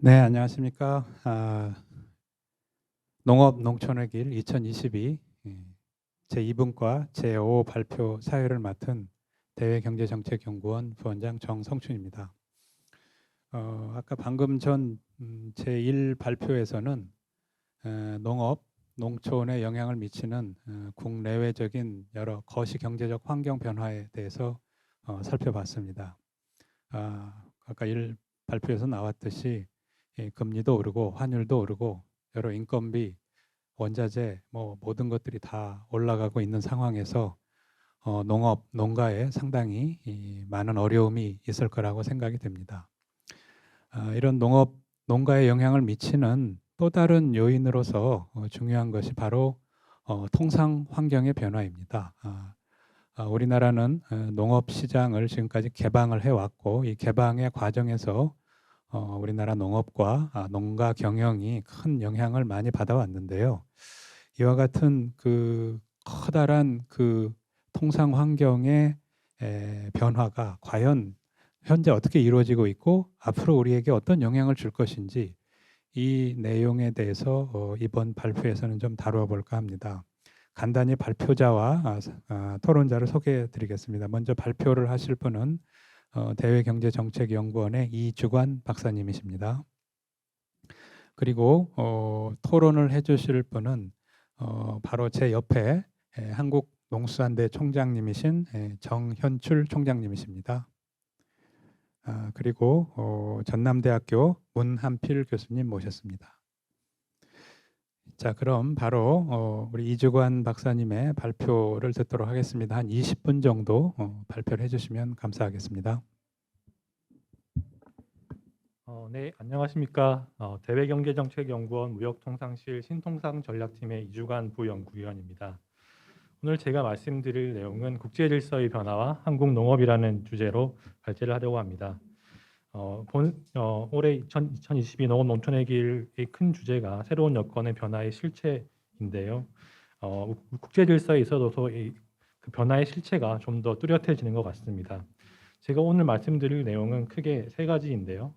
네, 안녕하십니까. 농업 농촌의 길 2022 제2분과 제5 발표 사회를 맡은 대외경제정책연구원 부원장 정성춘입니다. 아까 방금 전 제1 발표에서는 농업, 농촌에 영향을 미치는 국내외적인 여러 거시경제적 환경 변화에 대해서 살펴봤습니다. 아까 1 발표에서 나왔듯이 금리도 오르고 환율도 오르고 여러 인건비, 원자재 모든 것들이 다 올라가고 있는 상황에서 농업, 농가에 상당히 많은 어려움이 있을 거라고 생각이 됩니다. 이런 농업, 농가에 영향을 미치는 또 다른 요인으로서 중요한 것이 바로 통상 환경의 변화입니다. 우리나라는 농업 시장을 지금까지 개방을 해왔고 이 개방의 과정에서 우리나라 농업과 농가 경영이 큰 영향을 많이 받아왔는데요. 이와 같은 그 커다란 그 통상 환경의 변화가 과연 현재 어떻게 이루어지고 있고 앞으로 우리에게 어떤 영향을 줄 것인지 이 내용에 대해서 이번 발표에서는 좀 다루어 볼까 합니다. 간단히 발표자와 토론자를 소개해 드리겠습니다. 먼저 발표를 하실 분은 대외경제정책연구원의 이주관 박사님이십니다. 그리고 토론을 해주실 분은 바로 제 옆에 한국농수산대 총장님이신 정현출 총장님이십니다. 그리고 전남대학교 문한필 교수님 모셨습니다. 자, 그럼 바로 우리 이주관 박사님의 발표를 듣도록 하겠습니다. 한 20분 정도 발표를 해주시면 감사하겠습니다. 네, 안녕하십니까. 대외경제정책연구원 무역통상실 신통상 전략팀의 이주관 부연구위원입니다. 오늘 제가 말씀드릴 내용은 국제질서의 변화와 한국농업이라는 주제로 발제를 하려고 합니다. 올해 2022 농업농촌의 길의 큰 주제가 새로운 여건의 변화의 실체인데요. 국제질서에 있어서 그 변화의 실체가 좀 더 뚜렷해지는 것 같습니다. 제가 오늘 말씀드릴 내용은 크게 세 가지인데요.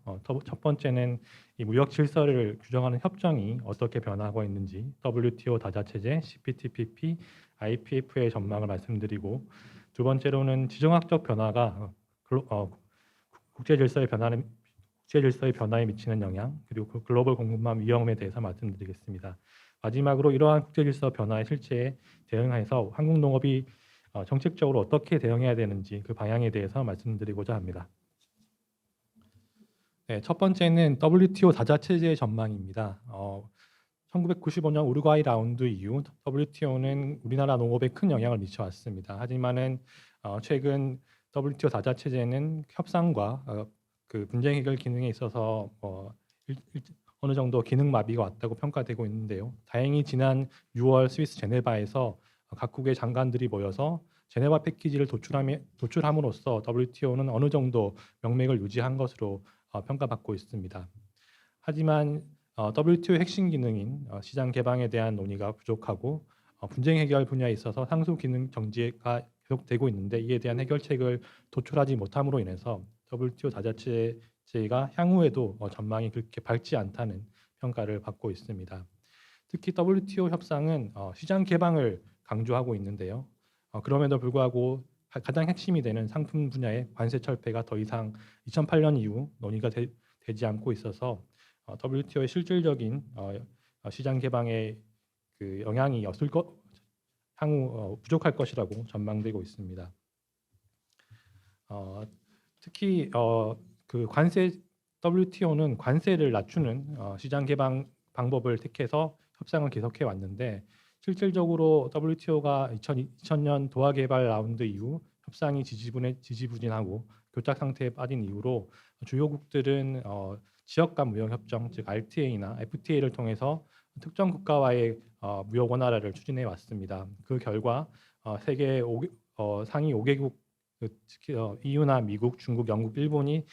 첫 번째는 이 무역 질서를 규정하는 협정이 어떻게 변화하고 있는지, WTO 다자체제, CPTPP, IPF의 전망을 말씀드리고, 두 번째로는 지정학적 변화가 국제 질서의 변화에 미치는 영향, 그리고 그 글로벌 공급망 위험에 대해서 말씀드리겠습니다. 마지막으로 이러한 국제 질서 변화의 실체에 대응해서 한국 농업이 정책적으로 어떻게 대응해야 되는지 그 방향에 대해서 말씀드리고자 합니다. 네, 첫 번째는 WTO 다자체제의 전망입니다. 1995년 우루과이 라운드 이후 WTO는 우리나라 농업에 큰 영향을 미쳐왔습니다. 하지만은 최근 WTO 다자체제는 협상과 그 분쟁 해결 기능에 있어서 어느 정도 기능 마비가 왔다고 평가되고 있는데요. 다행히 지난 6월 스위스 제네바에서 각국의 장관들이 모여서 제네바 패키지를 도출함으로써 WTO는 어느 정도 명맥을 유지한 것으로 평가받고 있습니다. 하지만 WTO의 핵심 기능인 시장 개방에 대한 논의가 부족하고 분쟁 해결 분야에 있어서 상수 기능 정지가 계속되고 있는데 이에 대한 해결책을 도출하지 못함으로 인해서 WTO 다자체제가 향후에도 전망이 그렇게 밝지 않다는 평가를 받고 있습니다. 특히 WTO 협상은 시장 개방을 강조하고 있는데요. 그럼에도 불구하고 가장 핵심이 되는 상품 분야의 관세 철폐가 더 이상 2008년 이후 논의가 되지 않고 있어서 WTO의 실질적인 시장 개방에 그 영향이 없을 향후 부족할 것이라고 전망되고 있습니다. 특히 그 WTO는 관세를 낮추는 시장 개방 방법을 택해서 협상을 계속해 왔는데 실질적으로 WTO가 2000년 도하 개발 라운드 이후 협상이 지지부진하고 교착 상태에 빠진 이후로 주요국들은 지역 간 무역 협정 즉 RTA나 FTA를 통해서 특정 국가와의 무역 원활화를 추진해 왔습니다. 그 결과 세계 상위 5개국 특히 EU나 미국, 중국, 영국, 일본이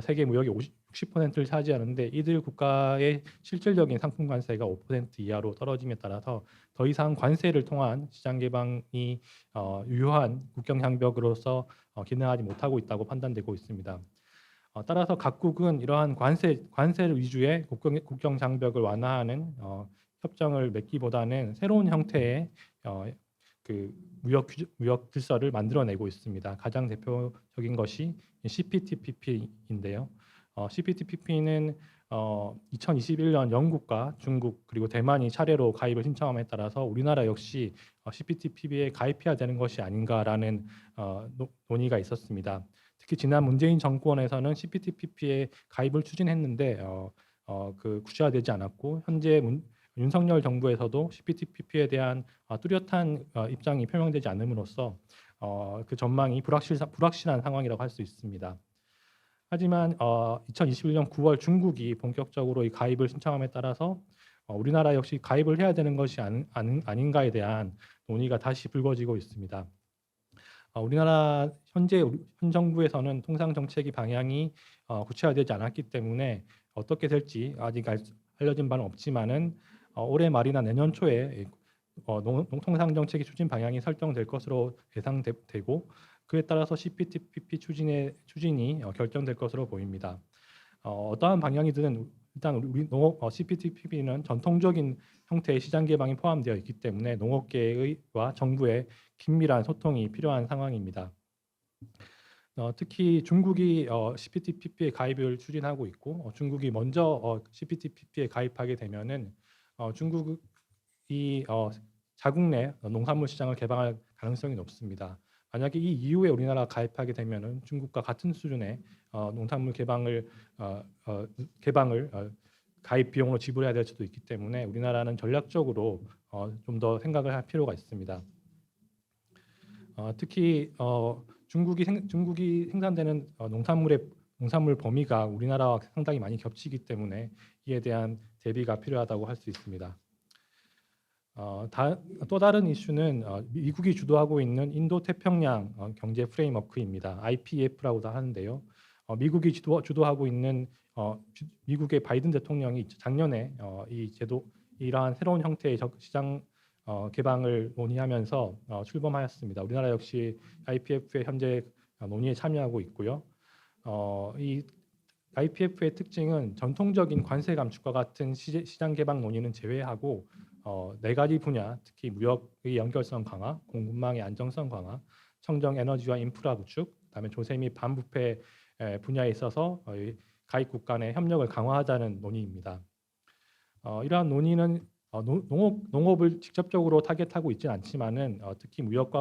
세계 무역의 60%를 차지하는데 이들 국가의 실질적인 상품 관세가 5% 이하로 떨어짐에 따라서 더 이상 관세를 통한 시장 개방이 유효한 국경 장벽으로서 기능하지 못하고 있다고 판단되고 있습니다. 따라서 각국은 이러한 관세 위주의 국경 장벽을 완화하는 협정을 맺기보다는 새로운 형태의 그 무역 질서를 만들어내고 있습니다. 가장 대표적인 것이 CPTPP인데요. CPTPP는 2021년 영국과 중국 그리고 대만이 차례로 가입을 신청함에 따라서 우리나라 역시 CPTPP에 가입해야 되는 것이 아닌가라는 논의가 있었습니다. 특히 지난 문재인 정권에서는 CPTPP에 가입을 추진했는데 그 구체화되지 않았고 현재 윤석열 정부에서도 CPTPP에 대한 뚜렷한 입장이 표명되지 않음으로써 그 전망이 불확실한 상황이라고 할 수 있습니다. 하지만 2021년 9월 중국이 본격적으로 이 가입을 신청함에 따라서 우리나라 역시 가입을 해야 되는 것이 아닌가에 대한 논의가 다시 불거지고 있습니다. 우리나라 현 정부에서는 통상 정책이 방향이 구체화되지 않았기 때문에 어떻게 될지 아직 알려진 바는 없지만은 올해 말이나 내년 초에 통상 정책의 추진 방향이 설정될 것으로 예상되고 그에 따라서 CPTPP 추진이 결정될 것으로 보입니다. 어떠한 방향이든 일단 우리 CPTPP는 전통적인 형태의 시장 개방이 포함되어 있기 때문에 농업계와 정부의 긴밀한 소통이 필요한 상황입니다. 특히 중국이 CPTPP에 가입을 추진하고 있고 중국이 먼저 CPTPP에 가입하게 되면은 중국이 자국 내 농산물 시장을 개방할 가능성이 높습니다. 만약에 이 이후에 우리나라가 가입하게 되면은 중국과 같은 수준의 농산물 개방을 가입 비용으로 지불해야 될 수도 있기 때문에 우리나라는 전략적으로 좀 더 생각을 할 필요가 있습니다. 특히 중국이 생산되는 농산물 범위가 우리나라와 상당히 많이 겹치기 때문에 이에 대한 대비가 필요하다고 할 수 있습니다. 또 다른 이슈는 미국이 주도하고 있는 인도 태평양 경제 프레임워크입니다. IPEF라고도 하는데요. 미국이 주도하고 있는 미국의 바이든 대통령이 작년에 이러한 새로운 형태의 시장 개방을 논의하면서 출범하였습니다. 우리나라 역시 IPEF의 현재 논의에 참여하고 있고요. 이 IPEF의 특징은 전통적인 관세 감축과 같은 시장 개방 논의는 제외하고 네 가지 분야, 특히 무역의 연결성 강화, 공급망의 안정성 강화, 청정 에너지와 인프라 구축, 그다음에 조세 및 반부패 분야에 있어서 가입국 간의 협력을 강화하자는 논의입니다. 이러한 논의는 농업을 직접적으로 타겟하고 있지는 않지만은 특히 무역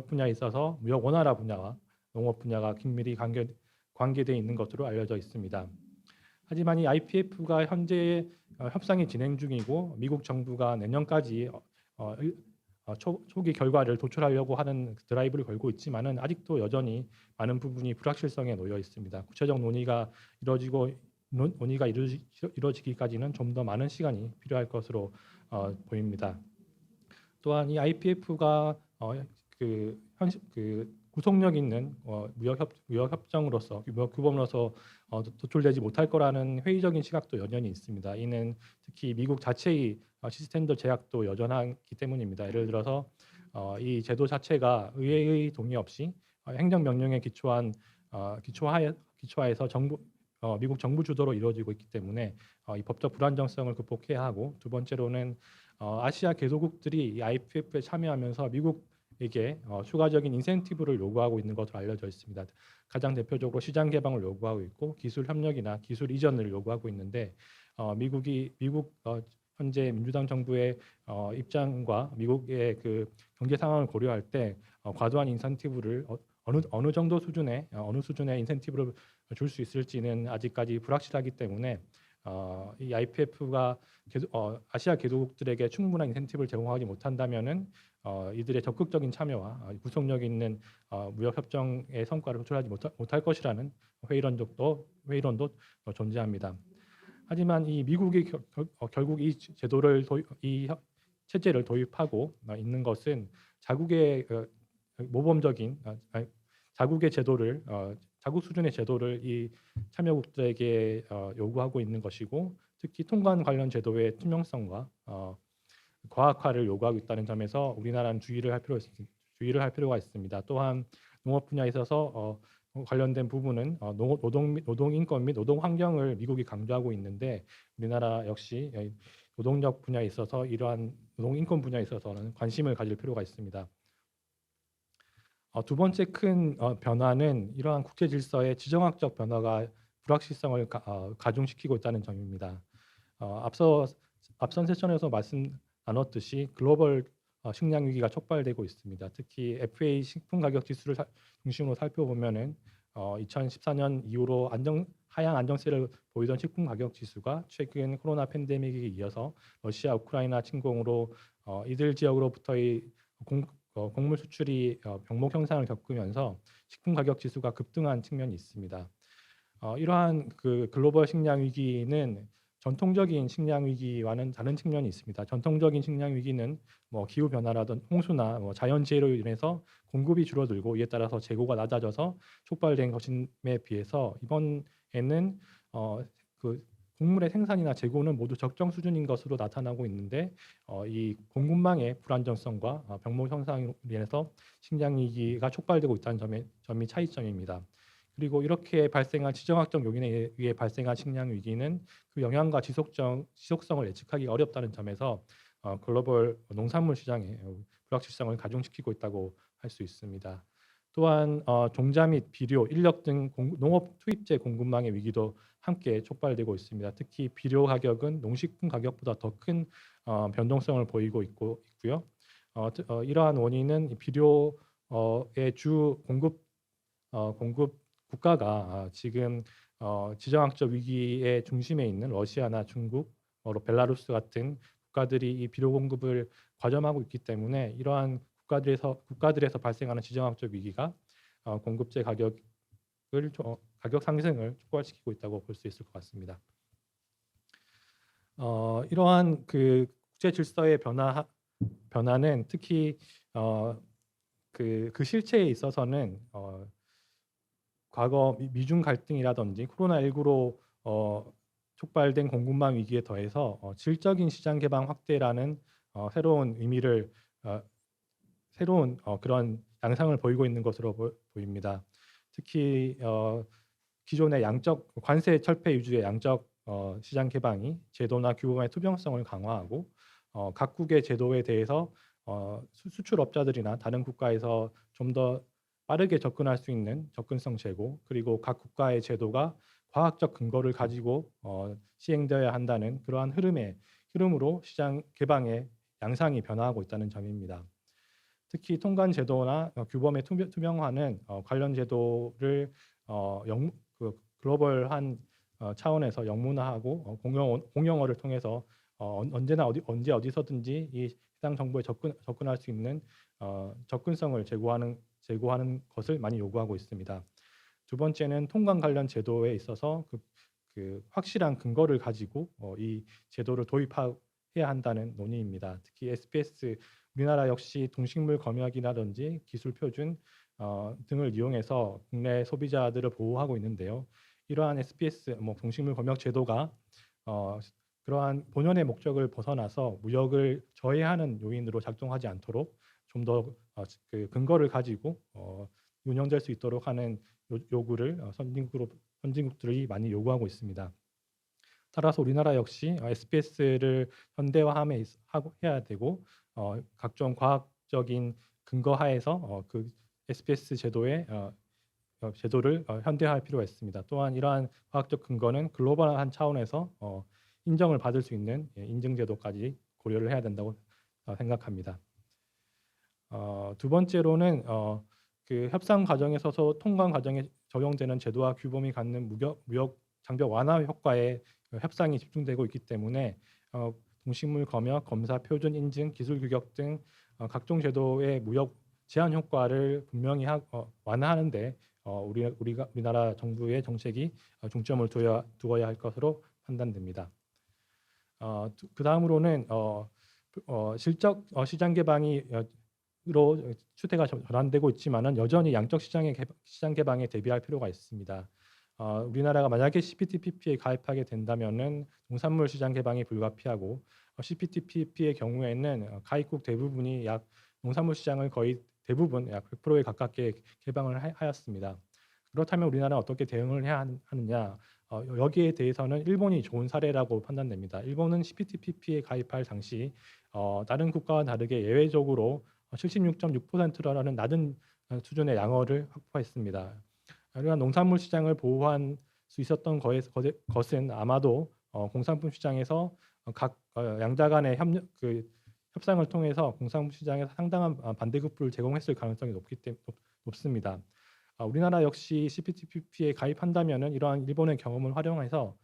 분야에 있어서 무역 원활화 분야와 농업 분야가 긴밀히 관계되어 있는 것으로 알려져 있습니다. 하지만 이 IPEF가 현재 협상이 진행 중이고 미국 정부가 내년까지 초기 결과를 도출하려고 하는 드라이브를 걸고 있지만은 아직도 여전히 많은 부분이 불확실성에 놓여 있습니다. 구체적 논의가 이루어지기까지는 좀 더 많은 시간이 필요할 것으로 보입니다. 또한 이 IPEF가 구속력 있는 무역 협정으로서 무역 규범으로서 도출되지 못할 거라는 회의적인 시각도 여전히 있습니다. 이는 특히 미국 자체의 시스템들 제약도 여전하기 때문입니다. 예를 들어서 이 제도 자체가 의회의 동의 없이 행정명령에 기초하에서 미국 정부 주도로 이루어지고 있기 때문에 이 법적 불안정성을 극복해야 하고 두 번째로는 아시아 개도국들이 이 IPEF에 참여하면서 미국에게 추가적인 인센티브를 요구하고 있는 것으로 알려져 있습니다. 가장 대표적으로 시장 개방을 요구하고 있고 기술 협력이나 기술 이전을 요구하고 있는데 미국 현재 민주당 정부의 입장과 미국의 그 경제 상황을 고려할 때 과도한 인센티브를 어느 정도 수준의 인센티브를 줄 수 있을지는 아직까지 불확실하기 때문에 이 IPEF가 아시아 개도국들에게 충분한 인센티브를 제공하지 못한다면은 이들의 적극적인 참여와 구속력 있는 무역 협정의 성과를 도출하지 못할 것이라는 회의론도 존재합니다. 하지만 이 미국이 결국 이 체제를 도입하고 있는 것은 자국의 모범적인 자국의 제도를 자국 수준의 제도를 이 참여국들에게 요구하고 있는 것이고 특히 통관 관련 제도의 투명성과 과학화를 요구하고 있다는 점에서 우리나라는 주의를 할 필요가 있습니다. 또한 농업 분야에 있어서 관련된 부분은 노동 인권 및 노동 환경을 미국이 강조하고 있는데 우리나라 역시 노동력 분야에 있어서 이러한 노동 인권 분야에 있어서는 관심을 가질 필요가 있습니다. 두 번째 큰 변화는 이러한 국제 질서의 지정학적 변화가 불확실성을 가중시키고 있다는 점입니다. 앞선 세션에서 말씀 나눴듯이 글로벌 식량 위기가 촉발되고 있습니다. 특히 FA 식품 가격 지수를 중심으로 살펴보면은 2014년 이후로 하향 안정세를 보이던 식품 가격 지수가 최근 코로나 팬데믹에 이어서 러시아 우크라이나 침공으로 이들 지역으로부터의 곡물 수출이 병목 현상을 겪으면서 식품 가격 지수가 급등한 측면이 있습니다. 이러한 그 글로벌 식량 위기는 전통적인 식량 위기와는 다른 측면이 있습니다. 전통적인 식량 위기는 뭐 기후 변화라든 홍수나 자연재해로 인해서 공급이 줄어들고 이에 따라서 재고가 낮아져서 촉발된 것임에 비해서 이번에는 그 곡물의 생산이나 재고는 모두 적정 수준인 것으로 나타나고 있는데 이 공급망의 불안정성과 병목 현상으로 인해서 식량 위기가 촉발되고 있다는 점이 차이점입니다. 그리고 이렇게 발생한 지정학적 요인에 의해 발생한 식량 위기는 그 영향과 지속성을 예측하기 어렵다는 점에서 글로벌 농산물 시장의 불확실성을 가중시키고 있다고 할 수 있습니다. 또한 종자 및 비료, 인력 등 농업 투입재 공급망의 위기도 함께 촉발되고 있습니다. 특히 비료 가격은 농식품 가격보다 더 큰 변동성을 보이고 있고요. 이러한 원인은 비료의 주 공급 국가가 지금 지정학적 위기의 중심에 있는 러시아나 중국, 벨라루스 같은 국가들이 이 비료 공급을 과점하고 있기 때문에 이러한 국가들에서 발생하는 지정학적 위기가 공급재 가격 상승을 촉발시키고 있다고 볼 수 있을 것 같습니다. 이러한 그 국제 질서의 변화는 특히 그 실체에 있어서는 과거 미중 갈등이라든지 코로나19로 촉발된 공급망 위기에 더해서 질적인 시장 개방 확대라는 새로운 의미를 새로운 그런 양상을 보이고 있는 것으로 보입니다. 특히 기존의 양적 관세 철폐 위주의 양적 시장 개방이 제도나 규범의 투명성을 강화하고 각국의 제도에 대해서 수출업자들이나 다른 국가에서 좀 더 빠르게 접근할 수 있는 접근성 제고, 그리고 각 국가의 제도가 과학적 근거를 가지고 시행되어야 한다는 그러한 흐름으로 시장 개방의 양상이 변화하고 있다는 점입니다. 특히 통관 제도나 규범의 투명화는 관련 제도를 글로벌한 차원에서 영문화하고 공용어를 통해서 언제나 언제 어디서든지 이 해당 정보에 접근할 수 있는 접근성을 제고하는 것을 많이 요구하고 있습니다. 두 번째는 통관 관련 제도에 있어서 그 확실한 근거를 가지고 이 제도를 도입해야 한다는 논의입니다. 특히 SPS 우리나라 역시 동식물 검역이라든지 기술 표준 등을 이용해서 국내 소비자들을 보호하고 있는데요. 이러한 SPS 동식물 검역 제도가 그러한 본연의 목적을 벗어나서 무역을 저해하는 요인으로 작동하지 않도록 좀 더 그 근거를 가지고 운영될 수 있도록 하는 요구를 선진국들이 많이 요구하고 있습니다. 따라서 우리나라 역시 SPS를 현대화해야 되고 각종 과학적인 근거 하에서 그 SPS 제도를 현대화할 필요가 있습니다. 또한 이러한 과학적 근거는 글로벌한 차원에서 인정을 받을 수 있는 인증 제도까지 고려를 해야 된다고 생각합니다. 두 번째로는 그 협상 과정에서 통관 과정에 적용되는 제도와 규범이 갖는 무역 장벽 완화 효과에 협상이 집중되고 있기 때문에 동식물 검역, 검사 표준 인증, 기술 규격 등 각종 제도의 무역 제한 효과를 분명히 완화하는데 우리나라 정부의 정책이 중점을 두어야 할 것으로 판단됩니다. 그 다음으로는 실적 시장 개방으로 추세가 전환되고 있지만은 여전히 양적 시장 개방에 대비할 필요가 있습니다. 우리나라가 만약에 CPTPP에 가입하게 된다면은 농산물 시장 개방이 불가피하고 CPTPP의 경우에는 가입국 대부분이 농산물 시장을 거의 대부분 약 100%에 가깝게 개방을 하였습니다. 그렇다면 우리나라는 어떻게 대응을 해야 하느냐? 여기에 대해서는 일본이 좋은 사례라고 판단됩니다. 일본은 CPTPP에 가입할 당시 다른 국가와 다르게 예외적으로 76.6%라는 낮은 수준의 양어를 확보했습니다. 이러한 농산물 시장을 보호할 수 있었던 것은 아마도 공산품 시장에서 각 양자 간의 협상을 통해서 공산품 시장에서 상당한 반대급부를 제공했을 가능성이 높습니다. 우리나라 역시 CPTPP에 가입한다면은 이러한 일본의 경험을 활용해서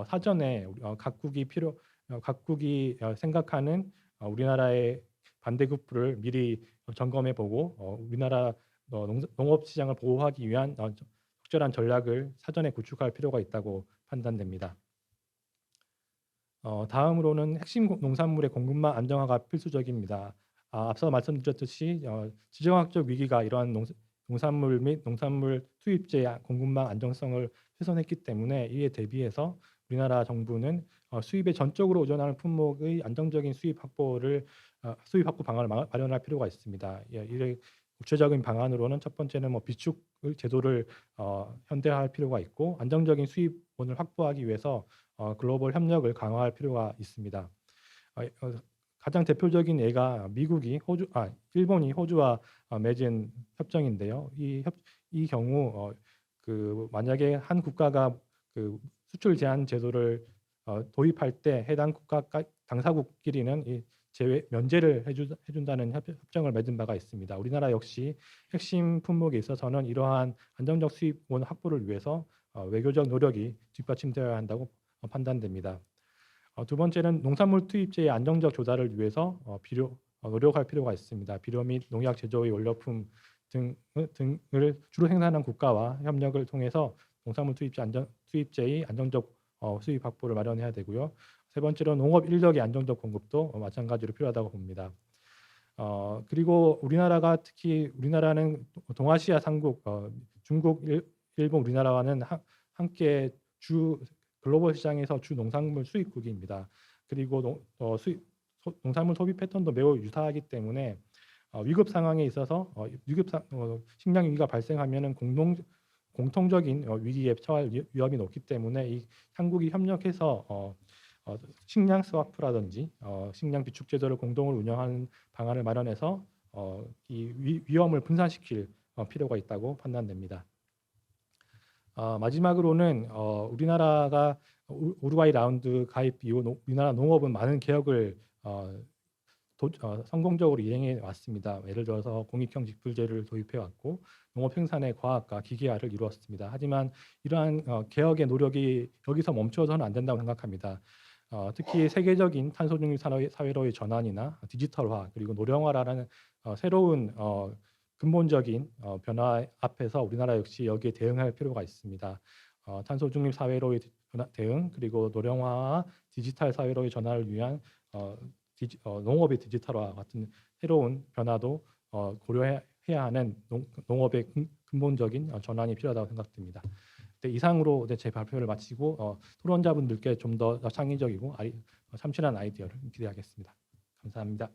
사전에 각국이 생각하는 우리나라의 반대급부를 미리 점검해보고 우리나라 농업 시장을 보호하기 위한 적절한 전략을 사전에 구축할 필요가 있다고 판단됩니다. 다음으로는 핵심 농산물의 공급망 안정화가 필수적입니다. 앞서 말씀드렸듯이 지정학적 위기가 이러한 농산물 및 농산물 수입재의 공급망 안정성을 훼손했기 때문에 이에 대비해서 우리나라 정부는 수입에 전적으로 의존하는 품목의 안정적인 수입 확보 방안을 마련할 필요가 있습니다. 이를 구체적인 방안으로는 첫 번째는 비축 제도를 현대화할 필요가 있고 안정적인 수입원을 확보하기 위해서 글로벌 협력을 강화할 필요가 있습니다. 가장 대표적인 예가 일본이 호주와 맺은 협정인데요. 이 경우 만약에 한 국가가 수출 제한 제도를 도입할 때 해당 국가 당사국끼리는 면제를 해준다는 협정을 맺은 바가 있습니다. 우리나라 역시 핵심 품목에 있어서는 이러한 안정적 수입원 확보를 위해서 외교적 노력이 뒷받침되어야 한다고 판단됩니다. 두 번째는 농산물 투입재의 안정적 조달을 위해서 노력할 필요가 있습니다. 비료 및 농약 제조의 원료품 등을 주로 생산하는 국가와 협력을 통해서 농산물 투입재의 안정적 수입 확보를 마련해야 되고요. 세 번째로 농업 인력의 안정적 공급도 마찬가지로 필요하다고 봅니다. 그리고 우리나라는 동아시아 삼국 중국, 일본, 우리나라와는 함께 글로벌 시장에서 주 농산물 수입국입니다. 그리고 농산물 소비 패턴도 매우 유사하기 때문에 위급 상황에 있어서 식량 위기가 발생하면은 공통적인 위기에 처할 위험이 높기 때문에 이 삼국이 협력해서 식량 스와프라든지 식량 비축 제도를 공동으로 운영하는 방안을 마련해서 이 위험을 분산시킬 필요가 있다고 판단됩니다. 마지막으로는 우리나라가 우루과이 라운드 가입 이후 우리나라 농업은 많은 개혁을 성공적으로 이행해 왔습니다. 예를 들어서 공익형 직불제를 도입해 왔고 농업 생산의 과학과 기계화를 이루었습니다. 하지만 이러한 개혁의 노력이 여기서 멈춰서는 안 된다고 생각합니다. 특히 세계적인 탄소 중립 사회로의 전환이나 디지털화 그리고 노령화라는 새로운 근본적인 변화 앞에서 우리나라 역시 여기에 대응할 필요가 있습니다. 탄소 중립 사회로의 대응 그리고 노령화와 디지털 사회로의 전환을 위한 농업의 디지털화 같은 새로운 변화도 고려해야 하는 농업의 근본적인 전환이 필요하다고 생각됩니다. 이상으로 제 발표를 마치고 토론자분들께 좀 더 창의적이고 참신한 아이디어를 기대하겠습니다. 감사합니다.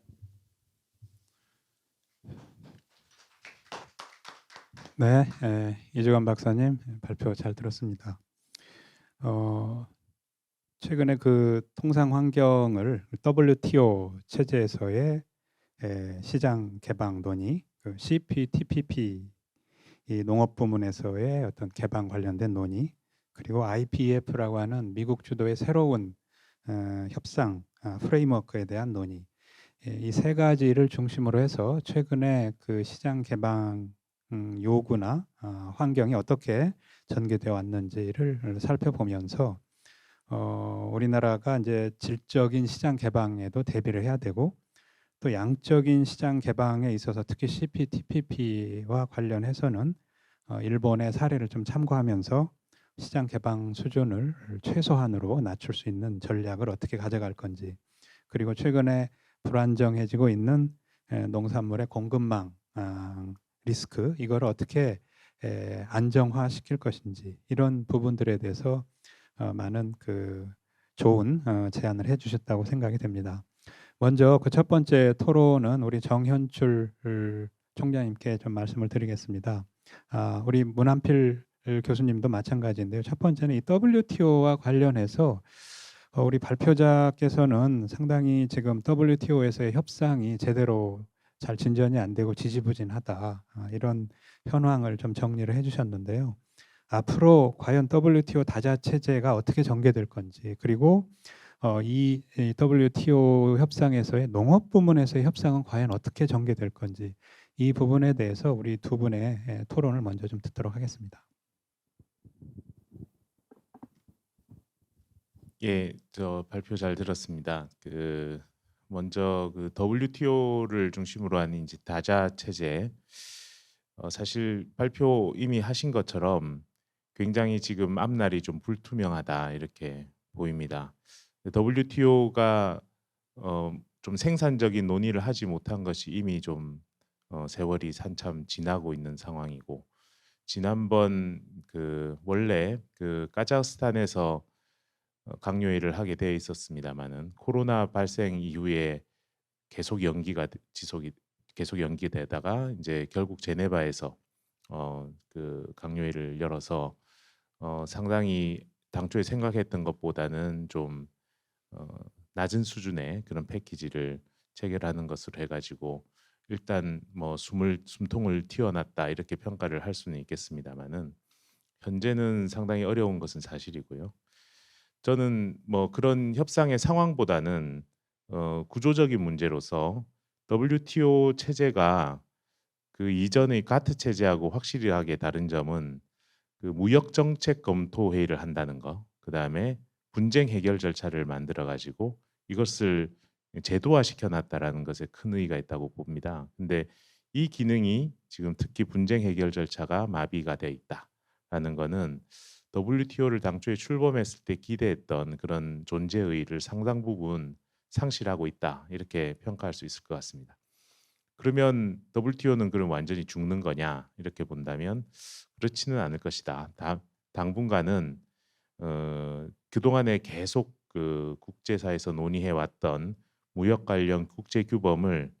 네, 이주관 박사님 발표 잘 들었습니다. 최근에 그 통상 환경을 WTO 체제에서의 시장 개방 논의, 그 CPTPP 이 농업 부문에서의 어떤 개방 관련된 논의, 그리고 IPEF라고 하는 미국 주도의 새로운 협상 프레임워크에 대한 논의, 이 세 가지를 중심으로 해서 최근에 그 시장 개방 요구나 환경이 어떻게 전개되어 왔는지를 살펴보면서 우리나라가 이제 질적인 시장 개방에도 대비를 해야 되고 또 양적인 시장 개방에 있어서 특히 CPTPP와 관련해서는 일본의 사례를 좀 참고하면서 시장 개방 수준을 최소한으로 낮출 수 있는 전략을 어떻게 가져갈 건지, 그리고 최근에 불안정해지고 있는 농산물의 공급망 리스크, 이걸 어떻게 안정화시킬 것인지, 이런 부분들에 대해서 많은 그 좋은 제안을 해주셨다고 생각이 됩니다. 먼저 그 첫 번째 토론은 우리 정현출 총장님께 좀 말씀을 드리겠습니다. 우리 문한필 교수님도 마찬가지인데요. 첫 번째는 이 WTO와 관련해서 우리 발표자께서는 상당히 지금 WTO에서의 협상이 제대로 잘 진전이 안 되고 지지부진하다, 이런 현황을 좀 정리를 해주셨는데요. 앞으로 과연 WTO 다자 체제가 어떻게 전개될 건지, 그리고 이 WTO 협상에서의 농업 부문에서의 협상은 과연 어떻게 전개될 건지, 이 부분에 대해서 우리 두 분의 토론을 먼저 좀 듣도록 하겠습니다. 예, 저 발표 잘 들었습니다. 먼저 그 WTO를 중심으로 한 이제 다자 체제, 사실 발표 이미 하신 것처럼 굉장히 지금 앞날이 좀 불투명하다 이렇게 보입니다. WTO가 좀 생산적인 논의를 하지 못한 것이 이미 좀 세월이 한참 지나고 있는 상황이고, 지난번 원래 카자흐스탄에서 강요회를 하게 돼 있었습니다마는 코로나 발생 이후에 계속 연기되다가 이제 결국 제네바에서 강요회를 열어서 상당히 당초에 생각했던 것보다는 좀 낮은 수준의 그런 패키지를 체결하는 것으로 해가지고 일단 뭐 숨통을 틔워놨다 이렇게 평가를 할 수는 있겠습니다마는 현재는 상당히 어려운 것은 사실이고요. 저는 뭐 그런 협상의 상황보다는 구조적인 문제로서 WTO 체제가 그 이전의 가트 체제하고 확실하게 다른 점은 그 무역 정책 검토 회의를 한다는 거, 그 다음에 분쟁 해결 절차를 만들어 가지고 이것을 제도화 시켜놨다라는 것에 큰 의의가 있다고 봅니다. 근데 이 기능이 지금 특히 분쟁 해결 절차가 마비가 돼 있다라는 거는 WTO를 당초에 출범했을 때 기대했던 그런 존재의의를 상당 부분 상실하고 있다 이렇게 평가할 수 있을 것 같습니다. 그러면 WTO는 그럼 완전히 죽는 거냐 이렇게 본다면 그렇지는 않을 것이다. 당분간은 그동안에 계속 그 국제사에서 논의해 왔던 무역 관련 국제 규범을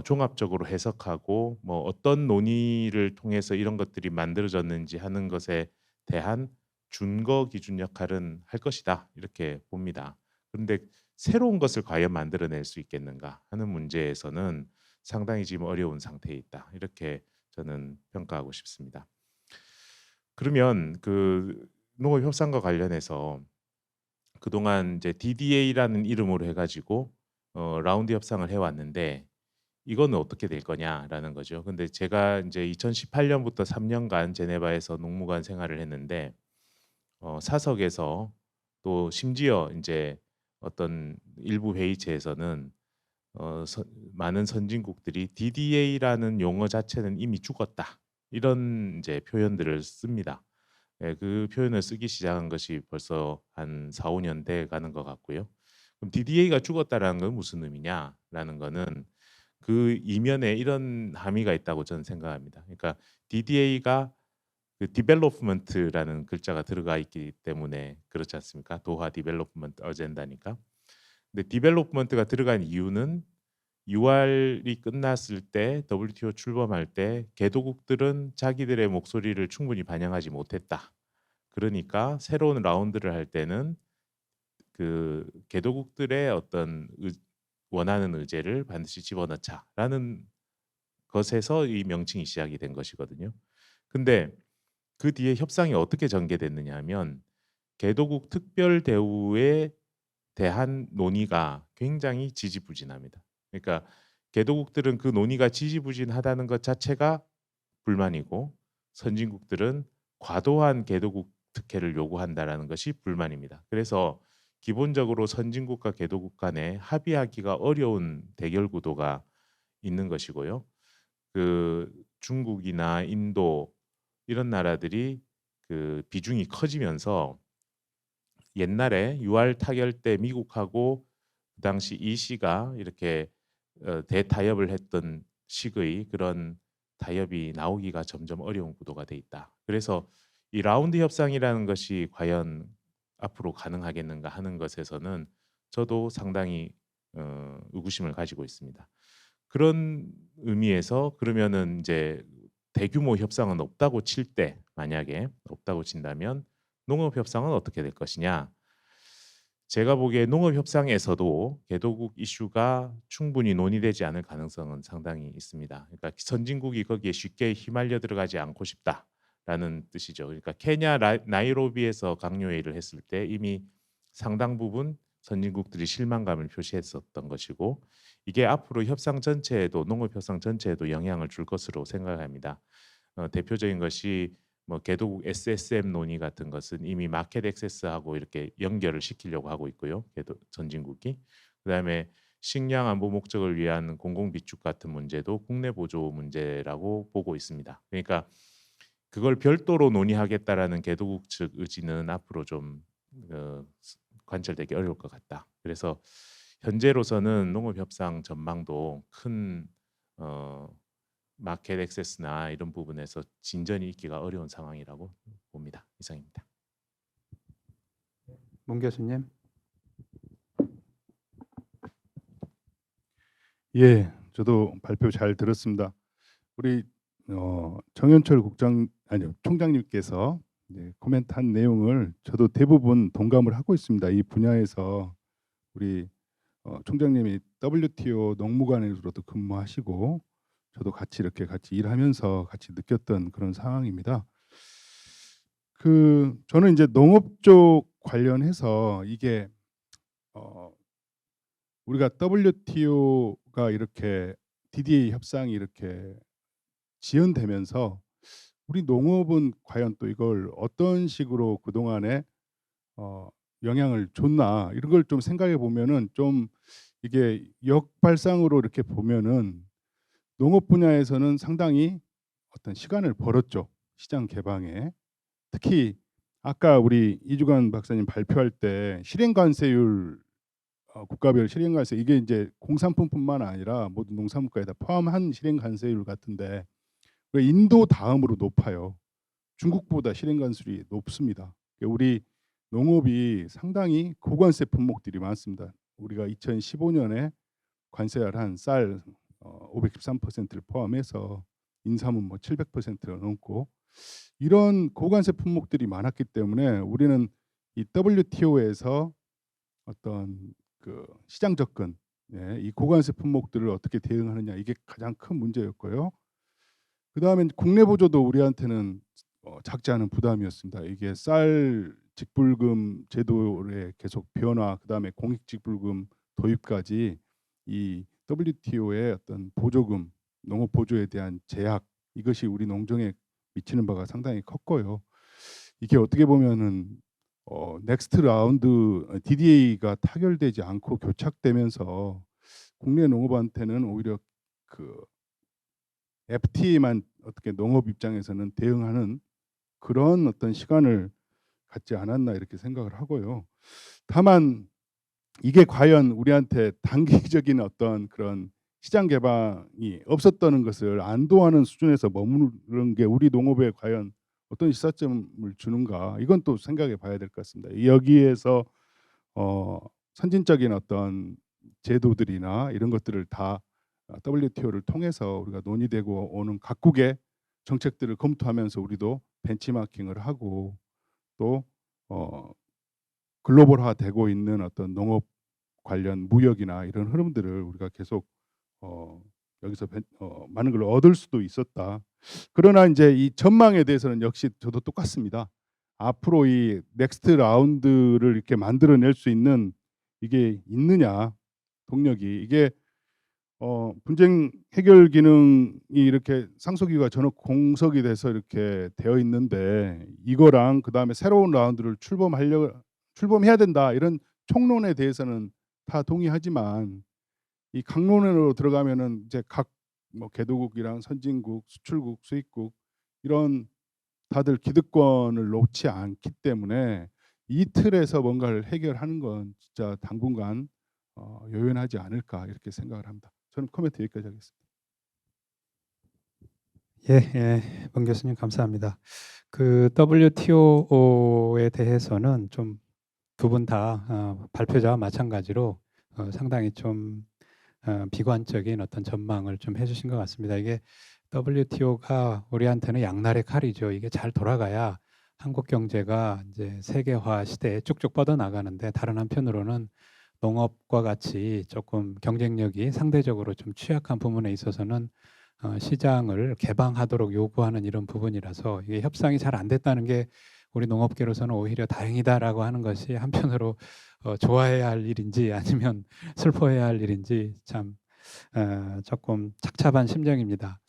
종합적으로 해석하고 뭐 어떤 논의를 통해서 이런 것들이 만들어졌는지 하는 것에 대한 준거 기준 역할은 할 것이다 이렇게 봅니다. 그런데 새로운 것을 과연 만들어낼 수 있겠는가 하는 문제에서는 상당히 지금 어려운 상태에 있다 이렇게 저는 평가하고 싶습니다. 그러면 그 농업 협상과 관련해서 그동안 이제 DDA라는 이름으로 해가지고 라운드 협상을 해왔는데 이거는 어떻게 될 거냐라는 거죠. 근데 제가 이제 2018년부터 3년간 제네바에서 농무관 생활을 했는데 사석에서 또 심지어 이제 어떤 일부 회의체에서는 많은 선진국들이 DDA라는 용어 자체는 이미 죽었다 이런 이제 표현들을 씁니다. 예, 그 표현을 쓰기 시작한 것이 벌써 한 4, 5년 돼 가는 것 같고요. 그럼 DDA가 죽었다라는 건 무슨 의미냐라는 거는 그 이면에 이런 함의가 있다고 저는 생각합니다. 그러니까 DDA가 그 디벨롭먼트라는 글자가 들어가 있기 때문에 그렇지 않습니까? 도하 디벨롭먼트 어젠다니까. 근데 디벨롭먼트가 들어간 이유는 UR이 끝났을 때 WTO 출범할 때 개도국들은 자기들의 목소리를 충분히 반영하지 못했다. 그러니까 새로운 라운드를 할 때는 그 개도국들의 어떤 원하는 의제를 반드시 집어넣자라는 것에서 이 명칭이 시작이 된 것이거든요. 근데 그 뒤에 협상이 어떻게 전개됐느냐 하면 개도국 특별 대우에 대한 논의가 굉장히 지지부진합니다. 그러니까 개도국들은 그 논의가 지지부진하다는 것 자체가 불만이고 선진국들은 과도한 개도국 특혜를 요구한다라는 것이 불만입니다. 그래서 기본적으로 선진국과 개도국 간에 합의하기가 어려운 대결 구도가 있는 것이고요. 그 중국이나 인도 이런 나라들이 그 비중이 커지면서 옛날에 유알 타결 때 미국하고 그 당시 이씨가 이렇게 대타협을 했던 식의 그런 타협이 나오기가 점점 어려운 구도가 돼 있다. 그래서 이 라운드 협상이라는 것이 과연 앞으로 가능하겠는가 하는 것에서는 저도 상당히 의구심을 가지고 있습니다. 그런 의미에서 그러면은 이제 대규모 협상은 없다고 칠 때 만약에 없다고 친다면 농업 협상은 어떻게 될 것이냐? 제가 보기에 농업 협상에서도 개도국 이슈가 충분히 논의되지 않을 가능성은 상당히 있습니다. 그러니까 선진국이 거기에 쉽게 휘말려 들어가지 않고 싶다라는 뜻이죠. 그러니까 케냐 나이로비에서 강요회의를 했을 때 이미 상당 부분 선진국들이 실망감을 표시했었던 것이고 이게 앞으로 협상 전체에도 농업 협상 전체에도 영향을 줄 것으로 생각합니다. 대표적인 것이 뭐 개도국 SSM 논의 같은 것은 이미 마켓 액세스하고 이렇게 연결을 시키려고 하고 있고요. 개도 선진국이. 그다음에 식량 안보 목적을 위한 공공 비축 같은 문제도 국내 보조 문제라고 보고 있습니다. 그러니까 그걸 별도로 논의하겠다라는 개도국 측 의지는 앞으로 좀 관철되기 어려울 것 같다. 그래서 현재로서는 농업 협상 전망도 큰 마켓 액세스나 이런 부분에서 진전이 있기가 어려운 상황이라고 봅니다. 이상입니다. 문 교수님. 예, 저도 발표 잘 들었습니다. 우리 정현철 총장님께서 코멘트한 내용을 저도 대부분 동감을 하고 있습니다. 이 분야에서 우리 총장님이 WTO 농무관으로도 근무하시고 저도 같이 일하면서 같이 느꼈던 그런 상황입니다. 저는 이제 농업 쪽 관련해서 이게 우리가 WTO가 이렇게 DDA 협상이 이렇게 지연되면서 우리 농업은 과연 또 이걸 어떤 식으로 그동안에 영향을 줬나 이런 걸 좀 생각해 보면은 좀 이게 역발상으로 이렇게 보면은 농업 분야에서는 상당히 어떤 시간을 벌었죠. 시장 개방에. 특히 아까 우리 이주관 박사님 발표할 때 실행 관세율 국가별 실행 관세 이게 이제 공산품뿐만 아니라 모든 농산물까지 다 포함한 실행 관세율 같은데 인도 다음으로 높아요. 중국보다 실행 관세율이 높습니다. 우리 농업이 상당히 고관세 품목들이 많습니다. 우리가 2015년에 관세를 한 쌀 513%를 포함해서 인삼은 뭐 700%가 넘고 이런 고관세 품목들이 많았기 때문에 우리는 이 WTO에서 어떤 시장 접근, 이 고관세 품목들을 어떻게 대응하느냐 이게 가장 큰 문제였고요. 그 다음에 국내 보조도 우리한테는 작지 않은 부담이었습니다. 이게 쌀 직불금 제도의 계속 변화, 그 다음에 공익 직불금 도입까지 이 WTO의 어떤 보조금, 농업 보조에 대한 제약 이것이 우리 농정에 미치는 바가 상당히 컸고요. 이게 어떻게 보면은 넥스트 라운드 DDA가 타결되지 않고 교착되면서 국내 농업한테는 오히려 FTA만 어떻게 농업 입장에서는 대응하는 그런 어떤 시간을 갖지 않았나 이렇게 생각을 하고요. 다만 이게 과연 우리한테 단기적인 어떤 그런 시장 개방이 없었다는 것을 안도하는 수준에서 머무르는 게 우리 농업에 과연 어떤 시사점을 주는가 이건 또 생각해 봐야 될 것 같습니다. 여기에서 선진적인 어떤 제도들이나 이런 것들을 다 WTO를 통해서 우리가 논의되고 오는 각국의 정책들을 검토하면서 우리도 벤치마킹을 하고 또 글로벌화되고 있는 어떤 농업 관련 무역이나 이런 흐름들을 우리가 계속 여기서 많은 걸 얻을 수도 있었다. 그러나 이제 이 전망에 대해서는 역시 저도 똑같습니다. 앞으로 이 넥스트 라운드를 이렇게 만들어낼 수 있는 이게 있느냐 동력이 이게 분쟁 해결 기능이 이렇게 상소기구가 전업 공석이 돼서 이렇게 되어 있는데 이거랑 그 다음에 새로운 라운드를 출범해야 된다 이런 총론에 대해서는 다 동의하지만 이 강론으로 들어가면은 이제 각 뭐 개도국이랑 선진국, 수출국, 수입국 이런 다들 기득권을 놓지 않기 때문에 이 틀에서 뭔가를 해결하는 건 진짜 당분간 요연하지 않을까 이렇게 생각을 합니다. 저는 코멘트 여기까지 하겠습니다. 예, 문 교수님 감사합니다. WTO에 대해서는 좀 두 분 다 발표자와 마찬가지로 상당히 좀 비관적인 어떤 전망을 좀 해주신 것 같습니다. 이게 WTO가 우리한테는 양날의 칼이죠. 이게 잘 돌아가야 한국 경제가 이제 세계화 시대에 쭉쭉 뻗어 나가는데, 다른 한편으로는 농업과 같이 조금 경쟁력이 상대적으로 좀 취약한 부분에 있어서는 시장을 개방하도록 요구하는 이런 부분이라서 이게 협상이 잘 안 됐다는 게 우리 농업계로서는 오히려 다행이다라고 하는 것이 한편으로 좋아해야 할 일인지 아니면 슬퍼해야 할 일인지 참 조금 착잡한 심정입니다.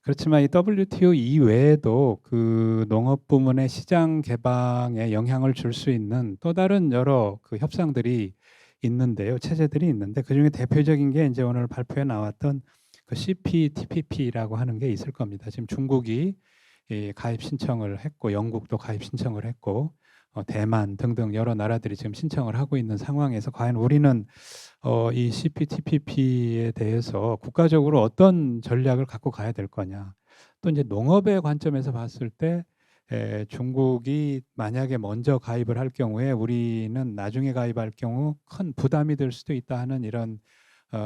그렇지만 이 WTO 이외에도 그 농업 부문의 시장 개방에 영향을 줄 수 있는 또 다른 여러 그 협상들이 있는데요, 체제들이 있는데 그 중에 대표적인 게 이제 오늘 발표에 나왔던 그 CPTPP라고 하는 게 있을 겁니다. 지금 중국이 가입 신청을 했고, 영국도 가입 신청을 했고, 대만 등등 여러 나라들이 지금 신청을 하고 있는 상황에서 과연 우리는 이 CPTPP에 대해서 국가적으로 어떤 전략을 갖고 가야 될 거냐. 또 이제 농업의 관점에서 봤을 때 중국이 만약에 먼저 가입을 할 경우에 우리는 나중에 가입할 경우 큰 부담이 될 수도 있다 하는 이런